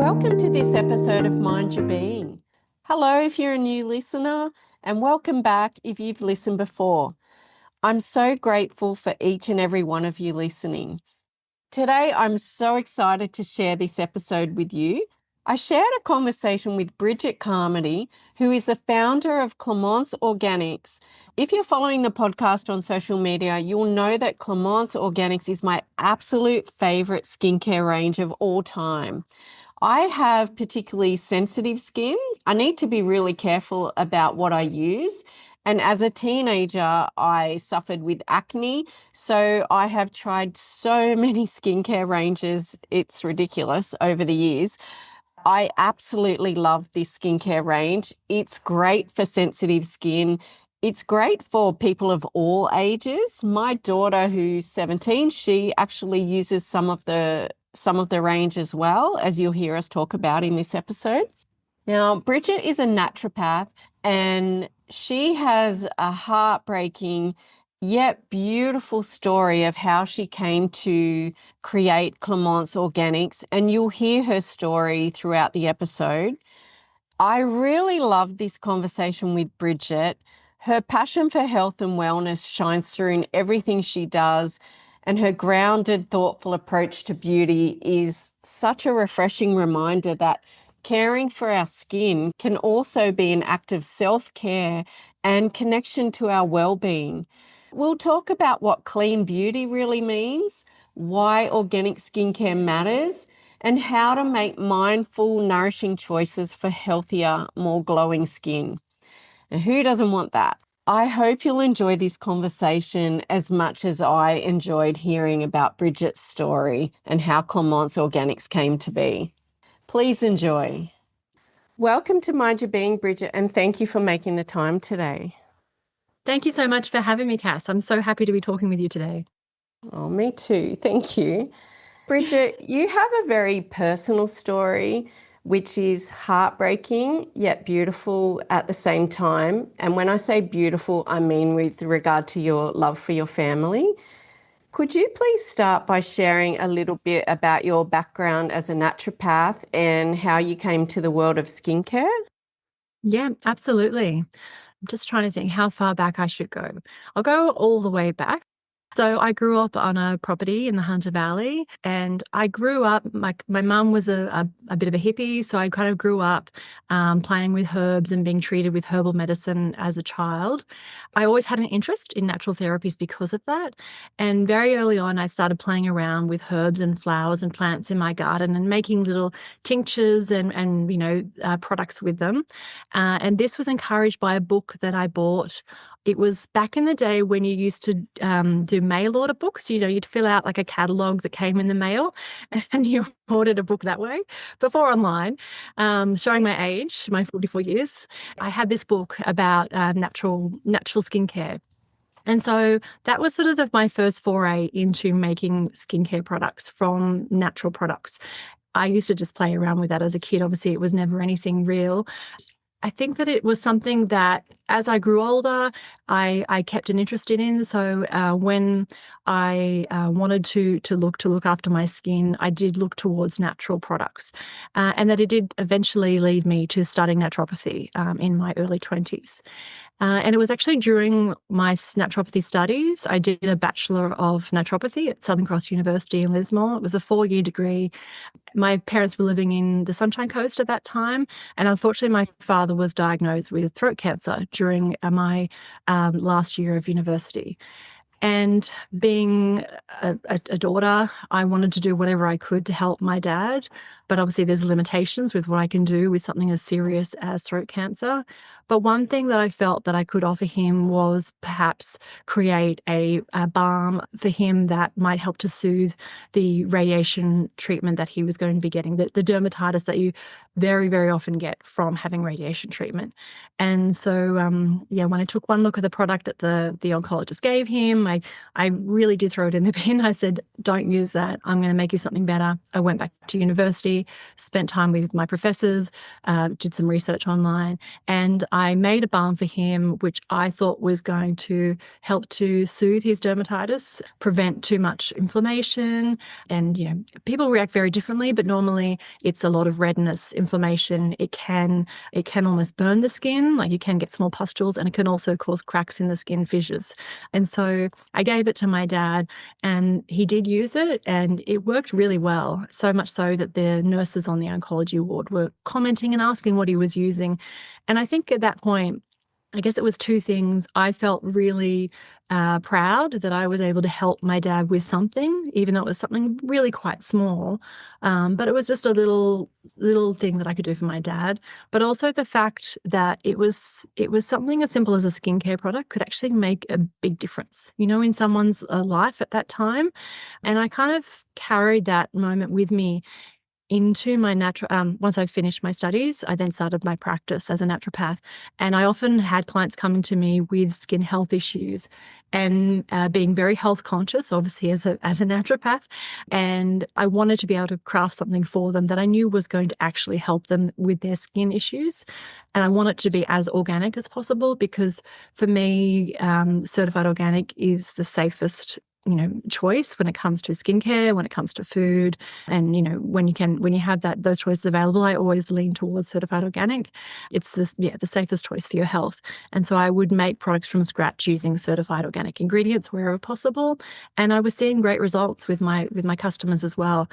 Welcome to this episode of Mind Your Being. Hello if you're a new listener, and welcome back if you've listened before. I'm so grateful for each and every one of you listening. Today, I'm so excited to share this episode with you. I shared a conversation with Bridget Carmady, who is the founder of Clémence Organics. If you're following the podcast on social media, you'll know that Clémence Organics is my absolute favorite skincare range of all time. I have particularly sensitive skin. I need to be really careful about what I use. And as a teenager, I suffered with acne. So I have tried so many skincare ranges. It's ridiculous over the years. I absolutely love this skincare range. It's great for sensitive skin. It's great for people of all ages. My daughter, who's 17, she actually uses some of the range as well, as you'll hear us talk about in this episode. Now, Bridget is a naturopath, and she has a heartbreaking yet beautiful story of how she came to create Clémence Organics, and you'll hear her story throughout the episode. I really love this conversation with Bridget. Her passion for health and wellness shines through in everything she does, and her grounded, thoughtful approach to beauty is such a refreshing reminder that caring for our skin can also be an act of self-care and connection to our well-being. We'll talk about what clean beauty really means, why organic skincare matters, and how to make mindful, nourishing choices for healthier, more glowing skin. And who doesn't want that? I hope you'll enjoy this conversation as much as I enjoyed hearing about Bridget's story and how Clémence Organics came to be. Please enjoy. Welcome to Mind Your Being, Bridget, and thank you for making the time today. Thank you so much for having me, Cass. I'm so happy to be talking with you today. Oh, me too. Thank you. Bridget, you have a very personal story, which is heartbreaking yet beautiful at the same time. And when I say beautiful, I mean with regard to your love for your family. Could you please start by sharing a little bit about your background as a naturopath and how you came to the world of skincare? Yeah, absolutely. I'm just trying to think how far back I should go. I'll go all the way back. So I grew up on a property in the Hunter Valley, and I grew up, my mum was a bit of a hippie, so I kind of grew up playing with herbs and being treated with herbal medicine as a child. I always had an interest in natural therapies because of that, and very early on I started playing around with herbs and flowers and plants in my garden and making little tinctures and products with them. And this was encouraged by a book that I bought. It was back in the day when you used to do mail order books. You'd fill out like a catalogue that came in the mail and you ordered a book that way before online, showing my age, my 44 years. I had this book about natural skincare. And so that was sort of my first foray into making skincare products from natural products. I used to just play around with that as a kid. Obviously, it was never anything real. I think that it was something that as I grew older, I kept an interest in. So when I wanted to look after my skin, I did look towards natural products, and that it did eventually lead me to studying naturopathy in my early 20s. And it was actually during my naturopathy studies, I did a Bachelor of Naturopathy at Southern Cross University in Lismore. It was a 4-year degree. My parents were living in the Sunshine Coast at that time, and unfortunately my father was diagnosed with throat cancer during my last year of university. And being a daughter, I wanted to do whatever I could to help my dad. But obviously there's limitations with what I can do with something as serious as throat cancer. But one thing that I felt that I could offer him was perhaps create a balm for him that might help to soothe the radiation treatment that he was going to be getting, the dermatitis that you very, very often get from having radiation treatment. And so, when I took one look at the product that the oncologist gave him, I really did throw it in the bin. I said, don't use that. I'm going to make you something better. I went back to university, spent time with my professors, did some research online, and I made a balm for him, which I thought was going to help to soothe his dermatitis, prevent too much inflammation. And, people react very differently, but normally it's a lot of redness, inflammation. It can almost burn the skin, like you can get small pustules, and it can also cause cracks in the skin, fissures. And so I gave it to my dad, and he did use it, and it worked really well. So much so that the nurses on the oncology ward were commenting and asking what he was using. And I think at that point, I guess it was two things. I felt really proud that I was able to help my dad with something, even though it was something really quite small. But it was just a little thing that I could do for my dad. But also the fact that it was something as simple as a skincare product could actually make a big difference, in someone's life at that time. And I kind of carried that moment with me into my once I finished my studies, I then started my practice as a naturopath. And I often had clients coming to me with skin health issues and being very health conscious, obviously, as a naturopath. And I wanted to be able to craft something for them that I knew was going to actually help them with their skin issues. And I want it to be as organic as possible because for me, certified organic is the safest choice when it comes to skincare, when it comes to food. And, when you have those choices available, I always lean towards certified organic. It's the safest choice for your health. And so I would make products from scratch using certified organic ingredients wherever possible. And I was seeing great results with my customers as well.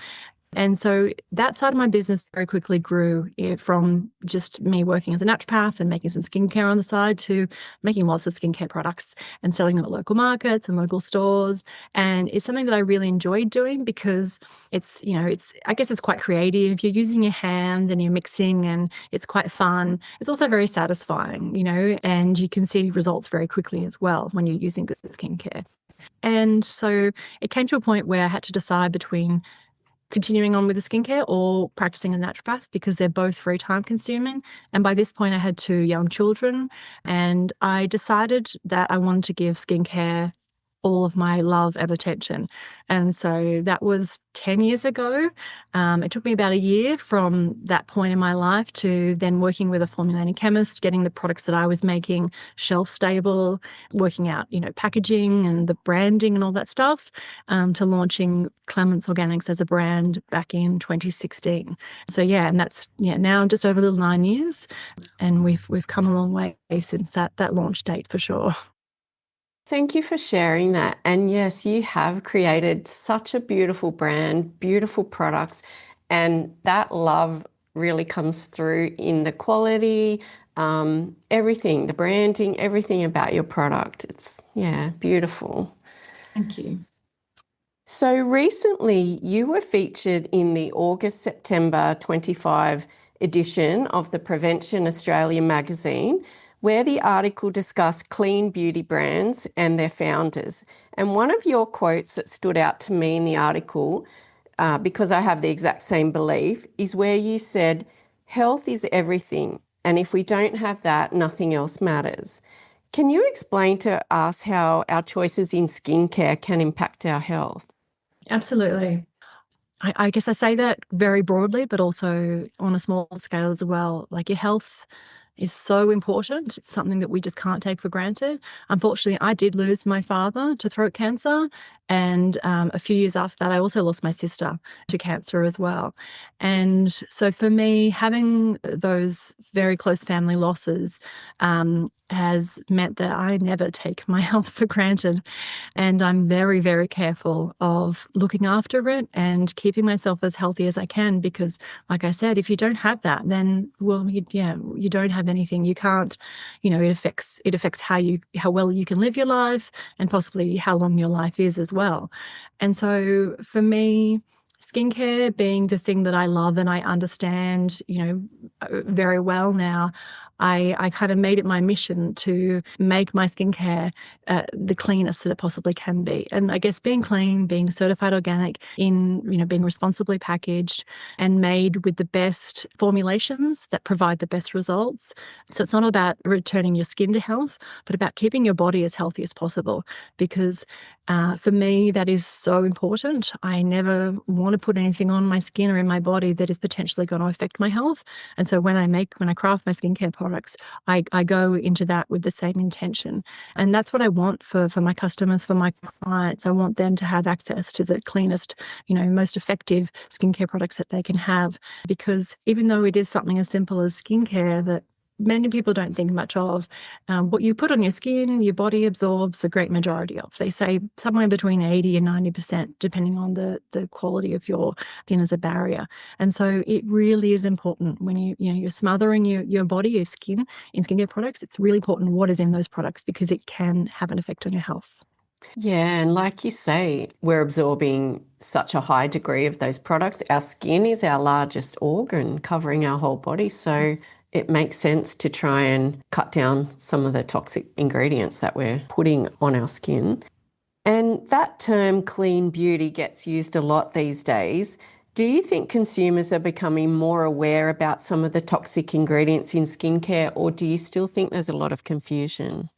And so that side of my business very quickly grew from just me working as a naturopath and making some skincare on the side to making lots of skincare products and selling them at local markets and local stores. And it's something that I really enjoyed doing because I guess it's quite creative. You're using your hands and you're mixing and it's quite fun. It's also very satisfying, and you can see results very quickly as well when you're using good skincare. And so it came to a point where I had to decide between continuing on with the skincare or practicing as a naturopath because they're both very time consuming. And by this point, I had 2 young children, and I decided that I wanted to give skincare all of my love and attention. And so that was 10 years ago. It took me about a year from that point in my life to then working with a formulating chemist, getting the products that I was making shelf stable, working out, packaging and the branding and all that stuff, to launching Clémence Organics as a brand back in 2016. So and that's now just over a little 9 years, and we've come a long way since that launch date for sure. Thank you for sharing that. And yes, you have created such a beautiful brand, beautiful products, and that love really comes through in the quality, everything, the branding, everything about your product. It's, beautiful. Thank you. So recently you were featured in the August-September 25 edition of the Prevention Australia magazine, where the article discussed clean beauty brands and their founders. And one of your quotes that stood out to me in the article, because I have the exact same belief, is where you said, "Health is everything, and if we don't have that, nothing else matters." Can you explain to us how our choices in skincare can impact our health? Absolutely. I guess I say that very broadly, but also on a small scale as well. Like your health is so important. It's something that we just can't take for granted. Unfortunately, I did lose my father to throat cancer. And a few years after that, I also lost my sister to cancer as well. And so for me, having those very close family losses has meant that I never take my health for granted. And I'm very, very careful of looking after it and keeping myself as healthy as I can because, like I said, if you don't have that, then, well, you don't have anything. You can't, it affects how well you can live your life and possibly how long your life is as well. And so for me, skincare being the thing that I love and I understand, very well now, I kind of made it my mission to make my skincare the cleanest that it possibly can be. And I guess being clean, being certified organic, being responsibly packaged and made with the best formulations that provide the best results. So it's not about returning your skin to health, but about keeping your body as healthy as possible. Because for me, that is so important. I never want to put anything on my skin or in my body that is potentially going to affect my health. And so when I craft my skincare products, I go into that with the same intention. And that's what I want for my customers, for my clients. I want them to have access to the cleanest, most effective skincare products that they can have. Because even though it is something as simple as skincare that many people don't think much of, what you put on your skin, your body absorbs the great majority of. They say somewhere between 80 and 90%, depending on the quality of your skin as a barrier. And so it really is important when you're smothering your body, your skin in skincare products. It's really important what is in those products because it can have an effect on your health. Yeah, and like you say, we're absorbing such a high degree of those products. Our skin is our largest organ, covering our whole body. So it makes sense to try and cut down some of the toxic ingredients that we're putting on our skin. And that term clean beauty gets used a lot these days. Do you think consumers are becoming more aware about some of the toxic ingredients in skincare, or do you still think there's a lot of confusion?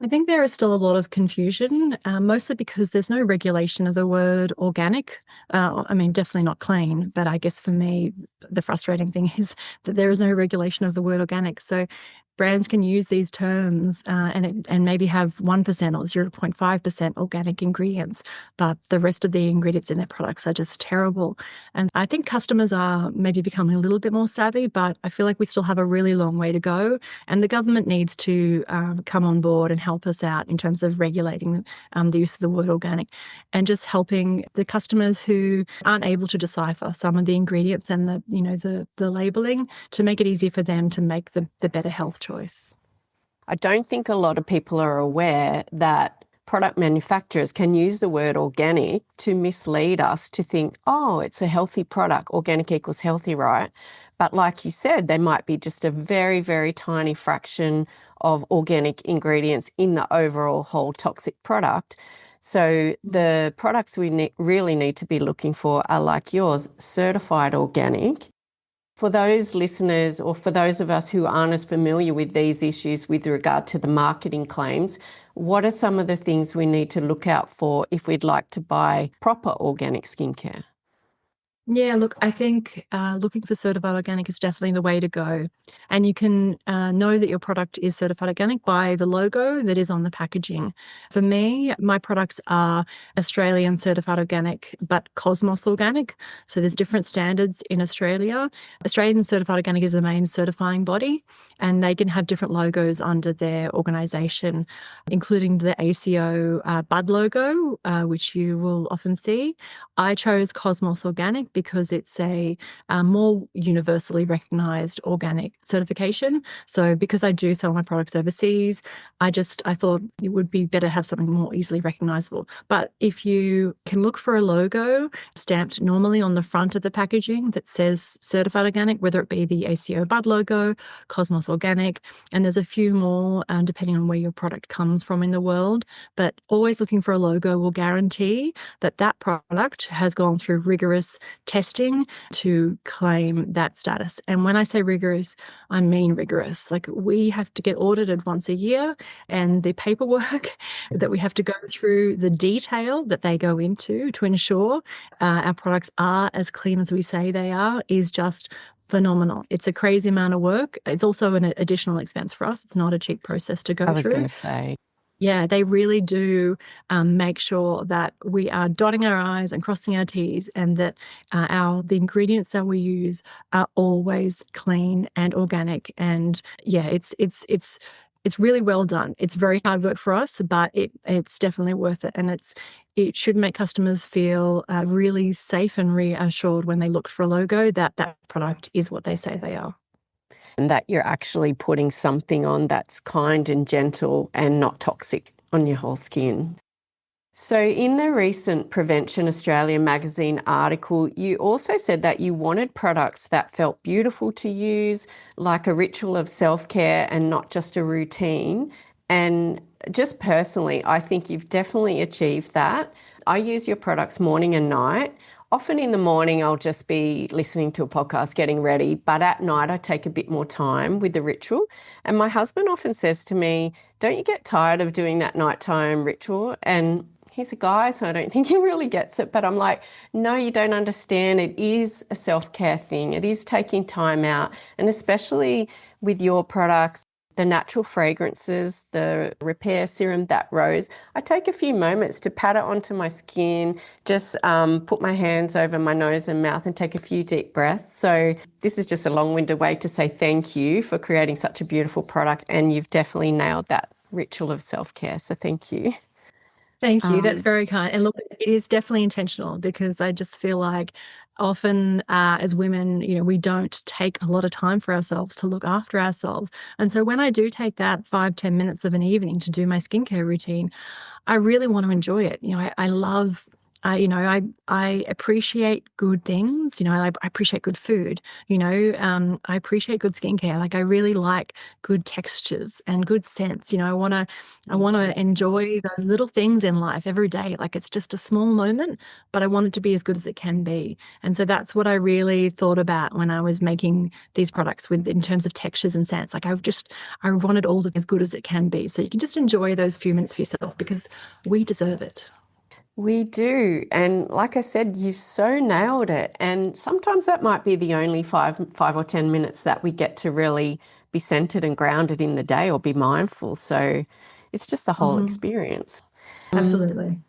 I think there is still a lot of confusion, mostly because there's no regulation of the word organic. Definitely not clean, but I guess for me, the frustrating thing is that there is no regulation of the word organic. So brands can use these terms and maybe have 1% or 0.5% organic ingredients, but the rest of the ingredients in their products are just terrible. And I think customers are maybe becoming a little bit more savvy, but I feel like we still have a really long way to go. And the government needs to come on board and help us out in terms of regulating the use of the word organic and just helping the customers who aren't able to decipher some of the ingredients and the labeling to make it easier for them to make the better health choice. I don't think a lot of people are aware that product manufacturers can use the word organic to mislead us to think, oh, it's a healthy product. Organic equals healthy, right? But like you said, there might be just a very, very tiny fraction of organic ingredients in the overall whole toxic product. So the products we really need to be looking for are like yours, certified organic. For those listeners or for those of us who aren't as familiar with these issues with regard to the marketing claims, what are some of the things we need to look out for if we'd like to buy proper organic skincare? Yeah, look, I think looking for certified organic is definitely the way to go. And you can know that your product is certified organic by the logo that is on the packaging. For me, my products are Australian certified organic, but Cosmos organic. So there's different standards in Australia. Australian certified organic is the main certifying body, and they can have different logos under their organisation, including the ACO Bud logo, which you will often see. I chose Cosmos Organic because it's a more universally recognised organic certification. So because I do sell my products overseas, I thought it would be better to have something more easily recognisable. But if you can look for a logo stamped normally on the front of the packaging that says certified organic, whether it be the ACO Bud logo, Cosmos Organic, and there's a few more depending on where your product comes from in the world, but always looking for a logo will guarantee that that product has gone through rigorous testing to claim that status. And when I say rigorous, I mean rigorous. Like we have to get audited once a year, and the paperwork that we have to go through, the detail that they go into to ensure our products are as clean as we say they are is just phenomenal. It's a crazy amount of work. It's also an additional expense for us. It's not a cheap process to I go was going through. to say. Yeah, they really do make sure that we are dotting our I's and crossing our T's, and that the ingredients that we use are always clean and organic. And yeah, it's really well done. It's very hard work for us, but it's definitely worth it. And it should make customers feel really safe and reassured when they look for a logo that that product is what they say they are. And that you're actually putting something on that's kind and gentle and not toxic on your whole skin. So, in the recent Prevention Australia magazine article, you also said that you wanted products that felt beautiful to use, like a ritual of self care and not just a routine. And just personally, I think you've definitely achieved that. I use your products morning and night. Often in the morning, I'll just be listening to a podcast, getting ready, but at night, I take a bit more time with the ritual. And my husband often says to me, "Don't you get tired of doing that nighttime ritual?" And he's a guy, so I don't think he really gets it. But I'm like, no, you don't understand. It is a self-care thing. It is taking time out. And especially with your products, the natural fragrances, the repair serum, that rose, I take a few moments to pat it onto my skin, just put my hands over my nose and mouth and take a few deep breaths. So this is just a long-winded way to say thank you for creating such a beautiful product. And you've definitely nailed that ritual of self-care. So thank you. Thank you. That's very kind. And look, it is definitely intentional because I just feel like often as women, we don't take a lot of time for ourselves to look after ourselves. And so when I do take that 5, 10 minutes of an evening to do my skincare routine, I really want to enjoy it. I love, I appreciate good things. I appreciate good food. I appreciate good skincare. Like I really like good textures and good scents. I want to enjoy those little things in life every day. Like it's just a small moment, but I want it to be as good as it can be. And so that's what I really thought about when I was making these products in terms of textures and scents. Like I wanted all to be as good as it can be. So you can just enjoy those few minutes for yourself because we deserve it. We do. And like I said, you've so nailed it. And sometimes that might be the only five or 10 minutes that we get to really be centered and grounded in the day or be mindful. So it's just the whole Hmm. experience. Absolutely.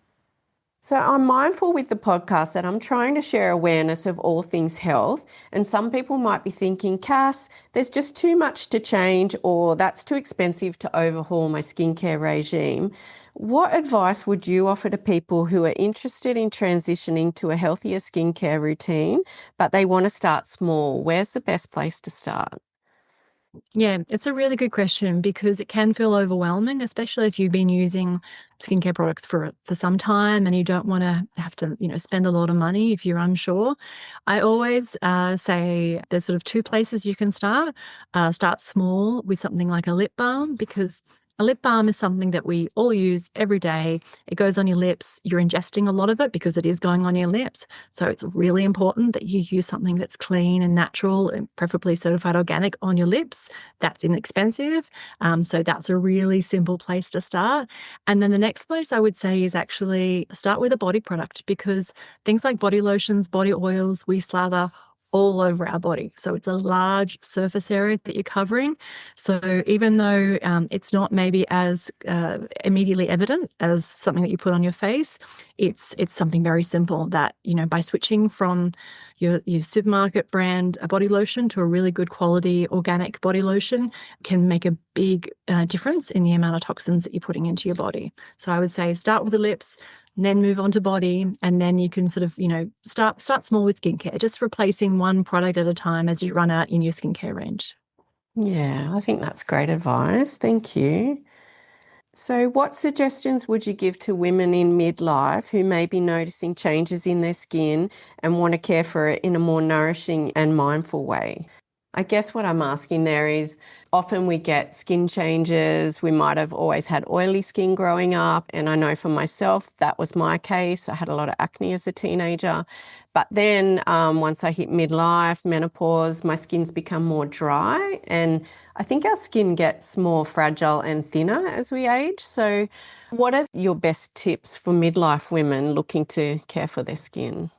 So I'm mindful with the podcast that I'm trying to share awareness of all things health. And some people might be thinking, Cass, there's just too much to change, or that's too expensive to overhaul my skincare regime. What advice would you offer to people who are interested in transitioning to a healthier skincare routine, but they want to start small? Where's the best place to start? Yeah, it's a really good question because it can feel overwhelming, especially if you've been using skincare products for some time and you don't want to have to, spend a lot of money if you're unsure. I always say there's sort of two places you can start. Start small with something like a lip balm because a lip balm is something that we all use every day. It goes on your lips. You're ingesting a lot of it because it is going on your lips. So it's really important that you use something that's clean and natural and preferably certified organic on your lips. That's inexpensive. So that's a really simple place to start. And then the next place I would say is actually start with a body product because things like body lotions, body oils, we slather all over our body. So it's a large surface area that you're covering. So even though it's not maybe as immediately evident as something that you put on your face, it's something very simple that, by switching from your supermarket brand a body lotion to a really good quality organic body lotion can make a big difference in the amount of toxins that you're putting into your body. So I would say start with the lips, and then move on to body, and then you can sort of, start small with skincare, just replacing one product at a time as you run out in your skincare range. Yeah, I think that's great advice. Thank you. So, what suggestions would you give to women in midlife who may be noticing changes in their skin and want to care for it in a more nourishing and mindful way? I guess what I'm asking there is often we get skin changes. We might have always had oily skin growing up. And I know for myself, that was my case. I had a lot of acne as a teenager. But then once I hit midlife, menopause, my skin's become more dry. And I think our skin gets more fragile and thinner as we age. So, what are your best tips for midlife women looking to care for their skin?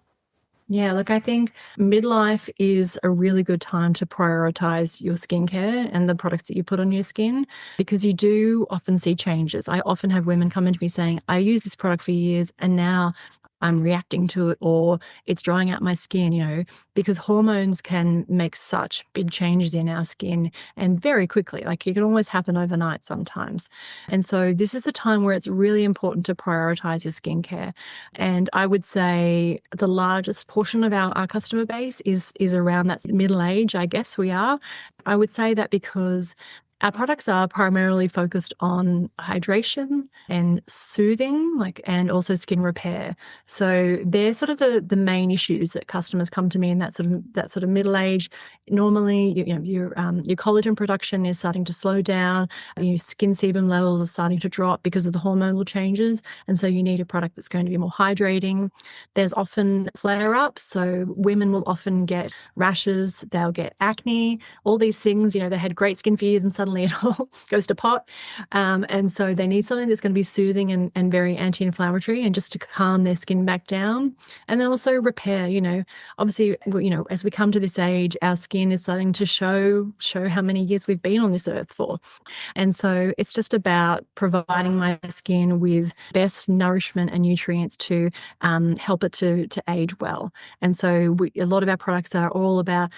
Yeah, look, I think midlife is a really good time to prioritize your skincare and the products that you put on your skin because you do often see changes. I often have women come into me saying, I use this product for years and now I'm reacting to it or it's drying out my skin, because hormones can make such big changes in our skin and very quickly. Like it can almost happen overnight sometimes. And so this is the time where it's really important to prioritize your skincare. And I would say the largest portion of our customer base is around that middle age, I guess we are. I would say that because Our products are primarily focused on hydration and soothing, and also skin repair. So they're sort of the main issues that customers come to me in that sort of middle age. Normally, your collagen production is starting to slow down. Your skin sebum levels are starting to drop because of the hormonal changes, and so you need a product that's going to be more hydrating. There's often flare-ups, so women will often get rashes, they'll get acne, all these things. They had great skin for years and suddenly it all goes to pot. And so they need something that's going to be soothing and very anti-inflammatory and just to calm their skin back down. And then also repair, obviously, as we come to this age, our skin is starting to show how many years we've been on this earth for. And so it's just about providing my skin with best nourishment and nutrients to help it to age well. And so a lot of our products are all about,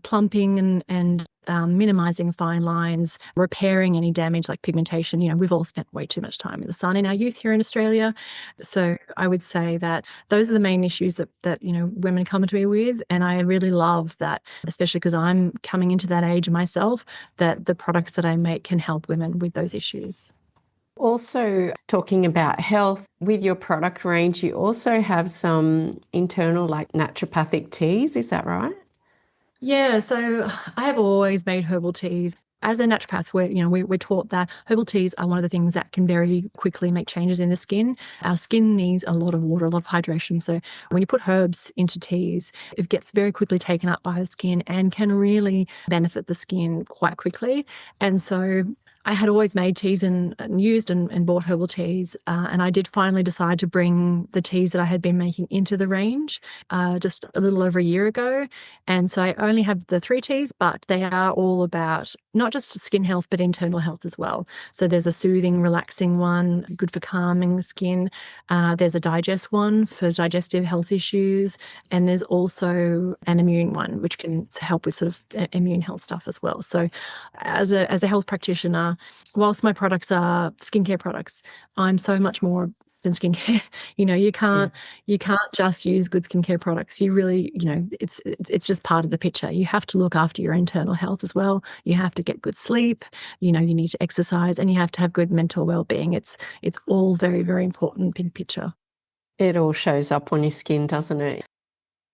plumping and minimizing fine lines, repairing any damage like pigmentation. We've all spent way too much time in the sun in our youth here in Australia. So I would say that those are the main issues that women come to me with. And I really love that, especially because I'm coming into that age myself, that the products that I make can help women with those issues. Also, talking about health, with your product range, you also have some internal like naturopathic teas, is that right? Yeah, so I have always made herbal teas. As a naturopath, we're taught that herbal teas are one of the things that can very quickly make changes in the skin. Our skin needs a lot of water, a lot of hydration. So when you put herbs into teas, it gets very quickly taken up by the skin and can really benefit the skin quite quickly. And so I had always made teas and used and bought herbal teas. And I did finally decide to bring the teas that I had been making into the range just a little over a year ago. And so I only have the 3 teas, but they are all about not just skin health, but internal health as well. So there's a soothing, relaxing one, good for calming the skin. There's a digest one for digestive health issues. And there's also an immune one, which can help with sort of immune health stuff as well. So as a health practitioner, whilst my products are skincare products, I'm so much more than skincare. You can't just use good skincare products. You really, it's just part of the picture. You have to look after your internal health as well. You have to get good sleep. You need to exercise, and you have to have good mental well-being. It's all very, very important, big picture. It all shows up on your skin, doesn't it?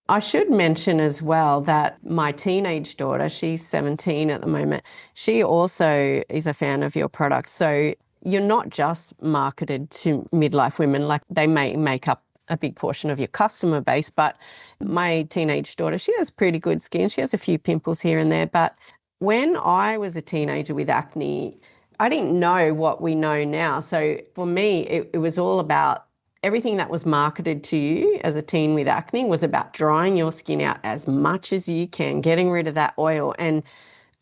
I should mention as well that my teenage daughter, she's 17 at the moment, she also is a fan of your products. So you're not just marketed to midlife women, like they may make up a big portion of your customer base, but my teenage daughter, she has pretty good skin. She has a few pimples here and there, but when I was a teenager with acne, I didn't know what we know now. So for me, it was all about everything that was marketed to you as a teen with acne was about drying your skin out as much as you can, getting rid of that oil. And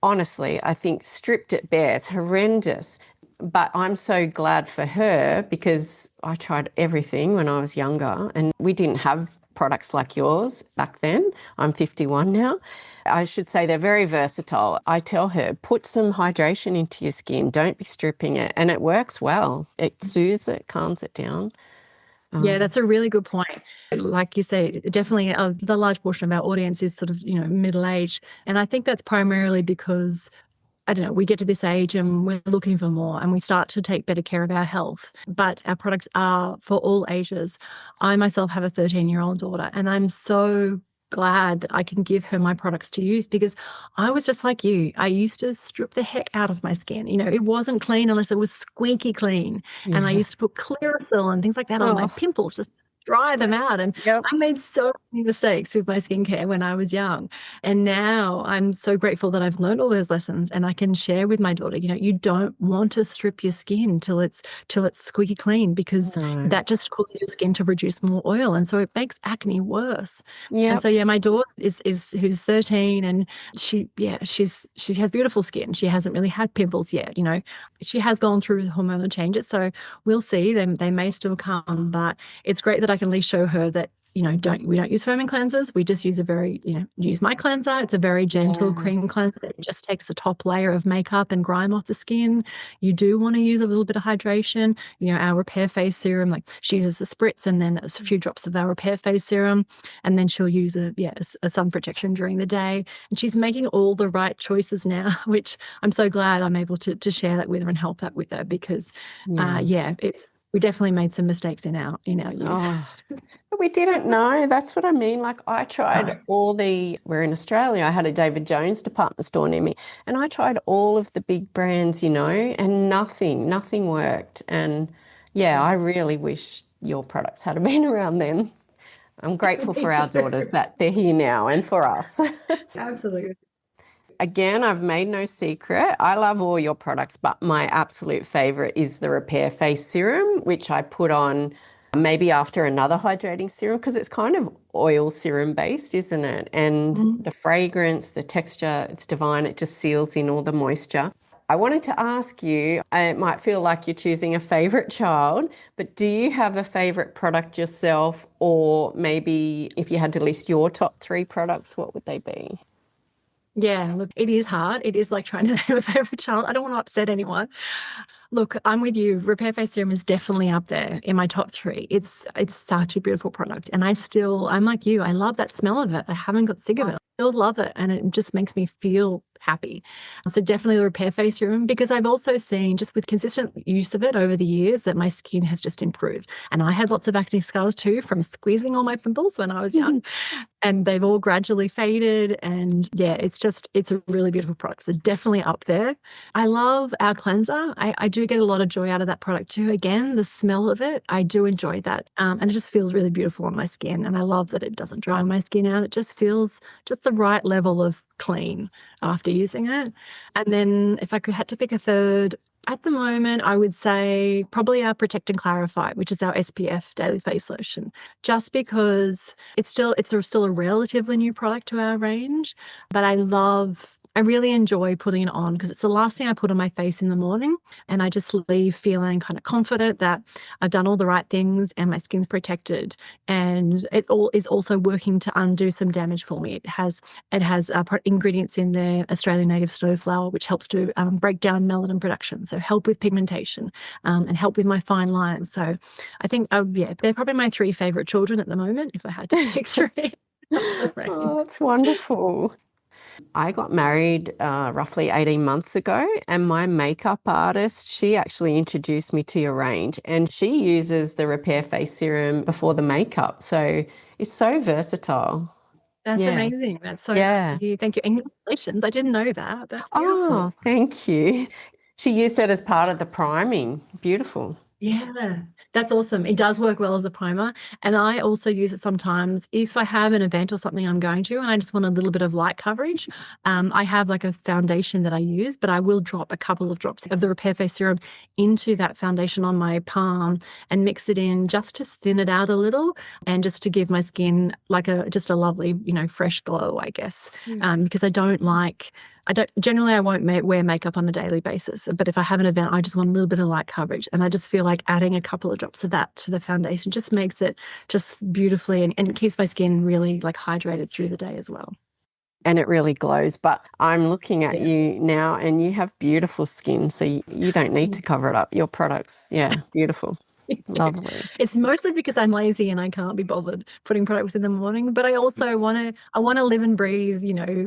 honestly, I think stripped it bare. It's horrendous. But I'm so glad for her because I tried everything when I was younger and we didn't have products like yours back then. I'm 51 now. I should say they're very versatile. I tell her, put some hydration into your skin. Don't be stripping it. And it works well. It soothes it, calms it down. Yeah, that's a really good point. Like you say, definitely the large portion of our audience is sort of, middle age. And I think that's primarily because, I don't know, we get to this age and we're looking for more and we start to take better care of our health. But our products are for all ages. I myself have a 13-year-old daughter, and I'm so glad that I can give her my products to use because I was just like you. I used to strip the heck out of my skin. It wasn't clean unless it was squeaky clean. Yeah. And I used to put Clearasil and things like that on my pimples, just dry them out. And Yep. I made so many mistakes with my skincare when I was young. And now I'm so grateful that I've learned all those lessons and I can share with my daughter, you don't want to strip your skin till it's squeaky clean because No. that just causes your skin to produce more oil. And so it makes acne worse. Yeah. And so, yeah, my daughter is who's 13 and she has beautiful skin. She hasn't really had pimples yet. She has gone through hormonal changes. So we'll see them. They may still come, but it's great that I can at least show her that we don't use foaming cleansers. We just use use my cleanser. It's a very gentle Yeah. cream cleanser. It just takes the top layer of makeup and grime off the skin. You do want to use a little bit of hydration. Our repair face serum, like she uses the spritz and then a few drops of our repair face serum, and then she'll use a sun protection during the day. And she's making all the right choices now, which I'm so glad I'm able to share that with her and help that with her, because we definitely made some mistakes in our youth. Oh, we didn't know. That's what I mean. Like I tried we're in Australia. I had a David Jones department store near me, and I tried all of the big brands, and nothing worked. And yeah, I really wish your products had been around then. I'm grateful for our daughters that they're here now and for us. Absolutely. Again, I've made no secret. I love all your products, but my absolute favorite is the Repair Face Serum, which I put on maybe after another hydrating serum, because it's kind of oil serum based, isn't it? And the fragrance, the texture, it's divine. It just seals in all the moisture. I wanted to ask you, it might feel like you're choosing a favorite child, but do you have a favorite product yourself? Or maybe if you had to list your top 3 products, what would they be? Yeah, look, it is hard. It is like trying to name a favorite child. I don't want to upset anyone. Look, I'm with you. Repair Face Serum is definitely up there in my top 3. It's such a beautiful product. And I'm like you. I love that smell of it. I haven't got sick of it. I still love it. And it just makes me feel happy. So definitely the Repair Face Serum, because I've also seen, just with consistent use of it over the years, that my skin has just improved. And I had lots of acne scars too from squeezing all my pimples when I was young. And they've all gradually faded. And yeah, it's a really beautiful product. So definitely up there. I love our cleanser. I do get a lot of joy out of that product too. Again, the smell of it, I do enjoy that. And it just feels really beautiful on my skin. And I love that it doesn't dry my skin out. It just feels just the right level of clean after using it. And then if I had to pick a third, at the moment, I would say probably our Protect and Clarify, which is our SPF daily face lotion, just because it's still a relatively new product to our range, but I really enjoy putting it on because it's the last thing I put on my face in the morning, and I just leave feeling kind of confident that I've done all the right things and my skin's protected, and it all is also working to undo some damage for me. It has ingredients in there, Australian native snowflower, which helps to break down melanin production, so help with pigmentation and help with my fine lines. So I think, they're probably my 3 favorite children at the moment, if I had to pick 3. Oh, that's wonderful. I got married roughly 18 months ago, and my makeup artist, she actually introduced me to your range, and she uses the Repair Face Serum before the makeup. So it's so versatile. That's Yeah. amazing. That's so Yeah. nice of you. Thank you. And congratulations. I didn't know that. That's beautiful. Oh, thank you. She used it as part of the priming. Beautiful. Yeah, that's awesome. It does work well as a primer. And I also use it sometimes if I have an event or something I'm going to and I just want a little bit of light coverage. I have like a foundation that I use, but I will drop a couple of drops of the Repair Face Serum into that foundation on my palm and mix it in just to thin it out a little and just to give my skin like just a lovely, fresh glow, I guess. Because I won't wear makeup on a daily basis. But if I have an event, I just want a little bit of light coverage. And I just feel like adding a couple of drops of that to the foundation just makes it just beautifully and it keeps my skin really like hydrated through the day as well. And it really glows. But I'm looking at you now and you have beautiful skin. So you don't need to cover it up. Your products, beautiful. Lovely. It's mostly because I'm lazy and I can't be bothered putting products in the morning, but I also want to live and breathe,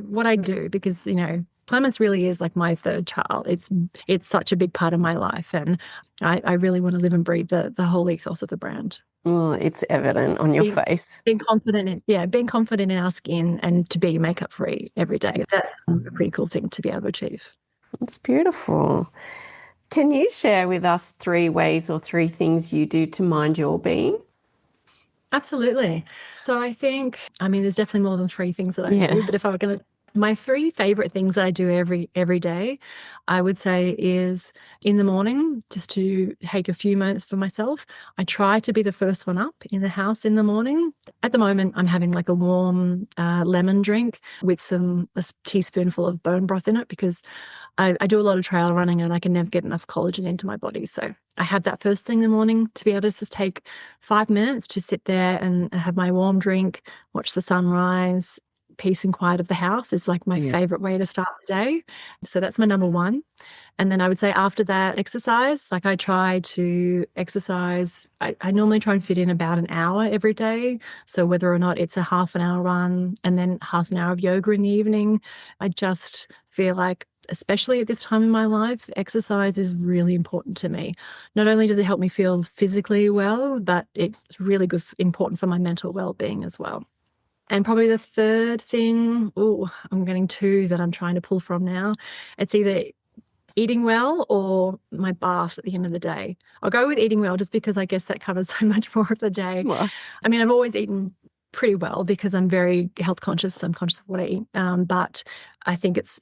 what I do, because, Clémence really is like my third child. It's such a big part of my life, and I really want to live and breathe the whole ethos of the brand. Well, it's evident on your face. Being confident in our skin and to be makeup free every day. That's a pretty cool thing to be able to achieve. It's beautiful. Can you share with us 3 ways or 3 things you do to mind your being? Absolutely. So I think, there's definitely more than 3 things that I do, but if I were going to My three favorite things that I do every day, I would say, is in the morning, just to take a few moments for myself. I try to be the first one up in the house in the morning. At the moment, I'm having like a warm lemon drink with a teaspoonful of bone broth in it because I do a lot of trail running and I can never get enough collagen into my body. So I have that first thing in the morning to be able to just take 5 minutes to sit there and have my warm drink, watch the sunrise. Peace and quiet of the house is like my Yeah. favorite way to start the day. So that's my number one. And then I would say after that, exercise. Like I try to exercise. I normally try and fit in about an hour every day. So whether or not it's a half an hour run and then half an hour of yoga in the evening, I just feel like, especially at this time in my life, exercise is really important to me. Not only does it help me feel physically well, but it's really important for my mental well-being as well. And probably the third thing, oh, I'm getting two that I'm trying to pull from now. It's either eating well or my bath at the end of the day. I'll go with eating well just because I guess that covers so much more of the day. Well, I mean, I've always eaten pretty well because I'm very health conscious. I'm conscious of what I eat. But I think it's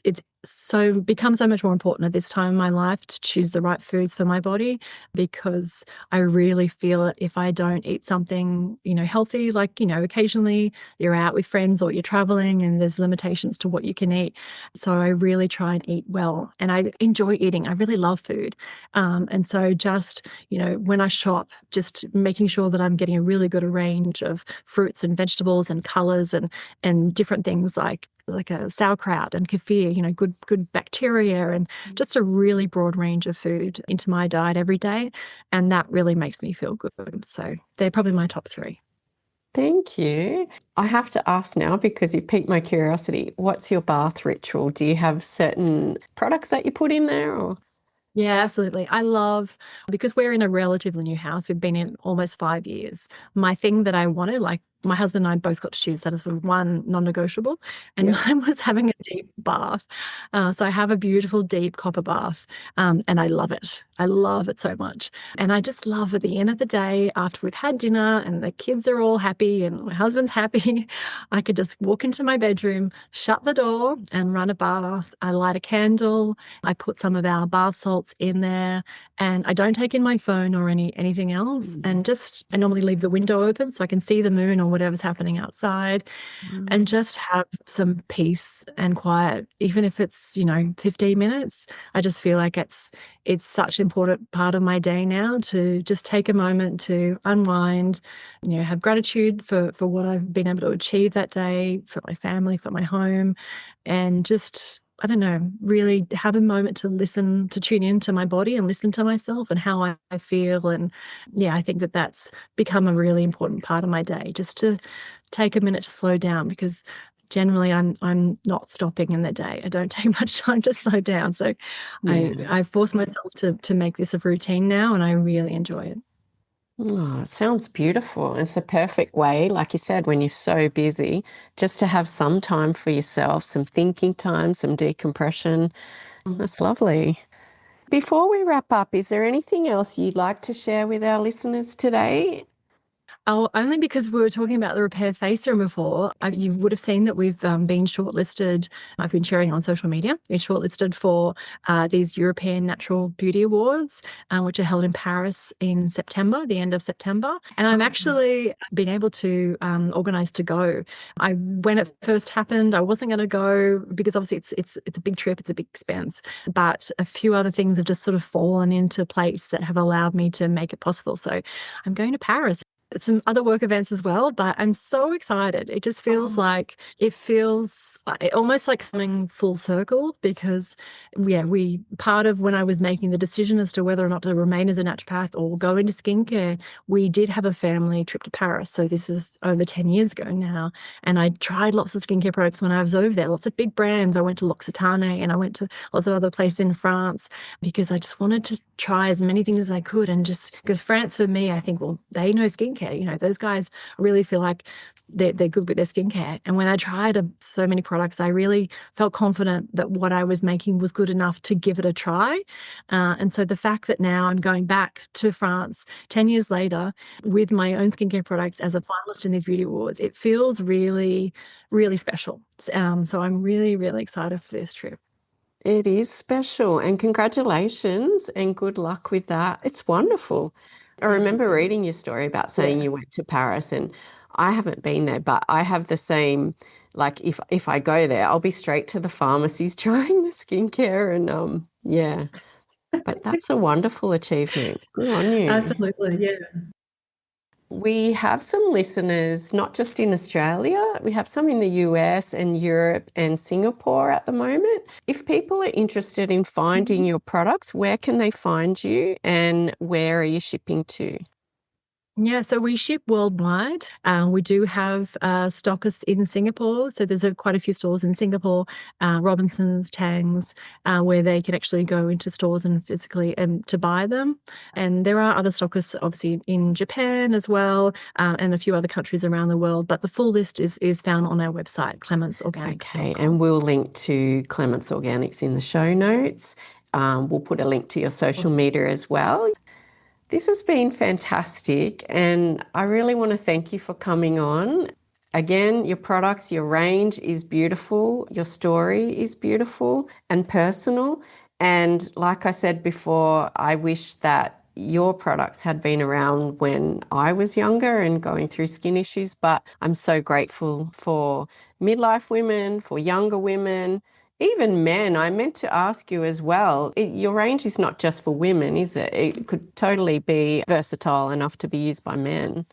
become so much more important at this time in my life to choose the right foods for my body, because I really feel that if I don't eat something, healthy, like, occasionally you're out with friends or you're traveling and there's limitations to what you can eat. So I really try and eat well, and I enjoy eating. I really love food. And so just, when I shop, just making sure that I'm getting a really good range of fruits and vegetables and colors and different things like a sauerkraut and kefir, good bacteria, and just a really broad range of food into my diet every day. And that really makes me feel good. So they're probably my top three. thank you. I have to ask now because you've piqued my curiosity. What's your bath ritual? Do you have certain products that you put in there or? Yeah, absolutely. I love, because we're in a relatively new house, we've been in almost 5 years. My thing that I wanted, like my husband and I both got to choose that as sort of one non-negotiable, and Yeah. mine was having a deep bath. So I have a beautiful deep copper bath, and I love it. I love it so much. And I just love at the end of the day, after we've had dinner and the kids are all happy and my husband's happy, I could just walk into my bedroom, shut the door and run a bath. I light a candle. I put some of our bath salts in there, and I don't take in my phone or anything else. And just, I normally leave the window open so I can see the moon or whatever's happening outside, and just have some peace and quiet, even if it's 15 minutes. I just feel like it's such an important part of my day now to just take a moment to unwind, have gratitude for what I've been able to achieve that day, for my family, for my home, and just, I don't know, really have a moment to tune into my body and listen to myself and how I feel. And yeah, I think that that's become a really important part of my day, just to take a minute to slow down, because generally I'm not stopping in the day. I don't take much time to slow down. So Yeah. I force myself to make this a routine now, and I really enjoy it. Oh, it sounds beautiful. It's a perfect way, like you said, when you're so busy, just to have some time for yourself, some thinking time, some decompression. That's lovely. Before we wrap up, is there anything else you'd like to share with our listeners today? Oh, only because we were talking about the repair face serum before. You would have seen that we've been shortlisted. I've been sharing on social media. We're shortlisted for these European Natural Beauty Awards, which are held in Paris in September, the end of September. And I've actually been able to organise to go. When it first happened, I wasn't going to go because obviously it's a big trip, it's a big expense. But a few other things have just sort of fallen into place that have allowed me to make it possible. So I'm going to Paris. Some other work events as well, but I'm so excited. It just feels almost like coming full circle, because part of when I was making the decision as to whether or not to remain as a naturopath or go into skincare, we did have a family trip to Paris. So this is over 10 years ago now. And I tried lots of skincare products when I was over there, lots of big brands. I went to L'Occitane and I went to lots of other places in France because I just wanted to try as many things as I could. And just because France for me, I think, well, they know skincare. Those guys really feel like they're good with their skincare. And when I tried so many products, I really felt confident that what I was making was good enough to give it a try. And so the fact that now I'm going back to France 10 years later with my own skincare products as a finalist in these beauty awards, it feels really, really special. So I'm really, really excited for this trip. It is special, and congratulations and good luck with that. It's wonderful. I remember reading your story about saying you went to Paris, and I haven't been there, but I have the same, like if I go there, I'll be straight to the pharmacies trying the skincare and yeah. But that's a wonderful achievement. Good on you. Absolutely, yeah. We have some listeners, not just in Australia, we have some in the US and Europe and Singapore at the moment. If people are interested in finding your products, where can they find you and where are you shipping to? Yeah, so we ship worldwide. We do have stockists in Singapore. So there's quite a few stores in Singapore, Robinsons, Tang's, where they can actually go into stores and physically to buy them. And there are other stockists, obviously, in Japan as well, and a few other countries around the world. But the full list is found on our website, clemenceorganics.com. Okay, and we'll link to Clémence Organics in the show notes. We'll put a link to your social media as well. This has been fantastic, and I really want to thank you for coming on. Again, your products, your range is beautiful, your story is beautiful and personal. And like I said before, I wish that your products had been around when I was younger and going through skin issues, but I'm so grateful for midlife women, for younger women, even men. I meant to ask you as well, your range is not just for women, is it? It could totally be versatile enough to be used by men.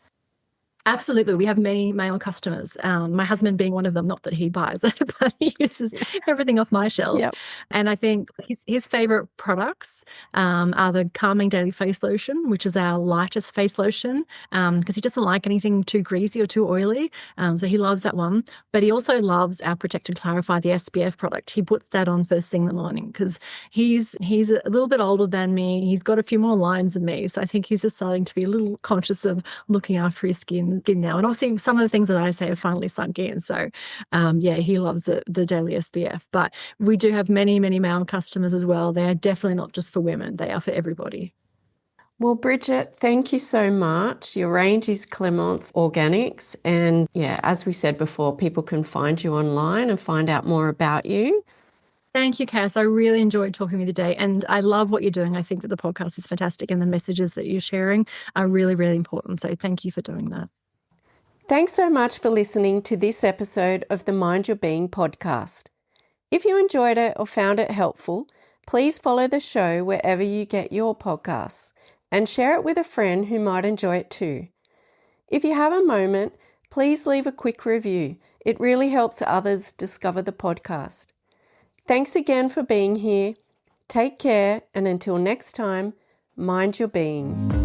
Absolutely. We have many male customers, my husband being one of them, not that he buys it, but he uses everything off my shelf. Yep. And I think his favorite products are the Calming Daily Face Lotion, which is our lightest face lotion, because he doesn't like anything too greasy or too oily. So he loves that one. But he also loves our Protect and Clarify, the SPF product. He puts that on first thing in the morning because he's a little bit older than me. He's got a few more lines than me. So I think he's just starting to be a little conscious of looking after his skin now. And obviously some of the things that I say have finally sunk in. So yeah, he loves the daily SPF. But we do have many, many male customers as well. They are definitely not just for women. They are for everybody. Well, Bridget, thank you so much. Your range is Clémence Organics. And yeah, as we said before, people can find you online and find out more about you. Thank you, Cass. I really enjoyed talking with you today. And I love what you're doing. I think that the podcast is fantastic and the messages that you're sharing are really, really important. So thank you for doing that. Thanks so much for listening to this episode of the Mind Your Being podcast. If you enjoyed it or found it helpful, please follow the show wherever you get your podcasts and share it with a friend who might enjoy it too. If you have a moment, please leave a quick review. It really helps others discover the podcast. Thanks again for being here. Take care, and until next time, mind your being.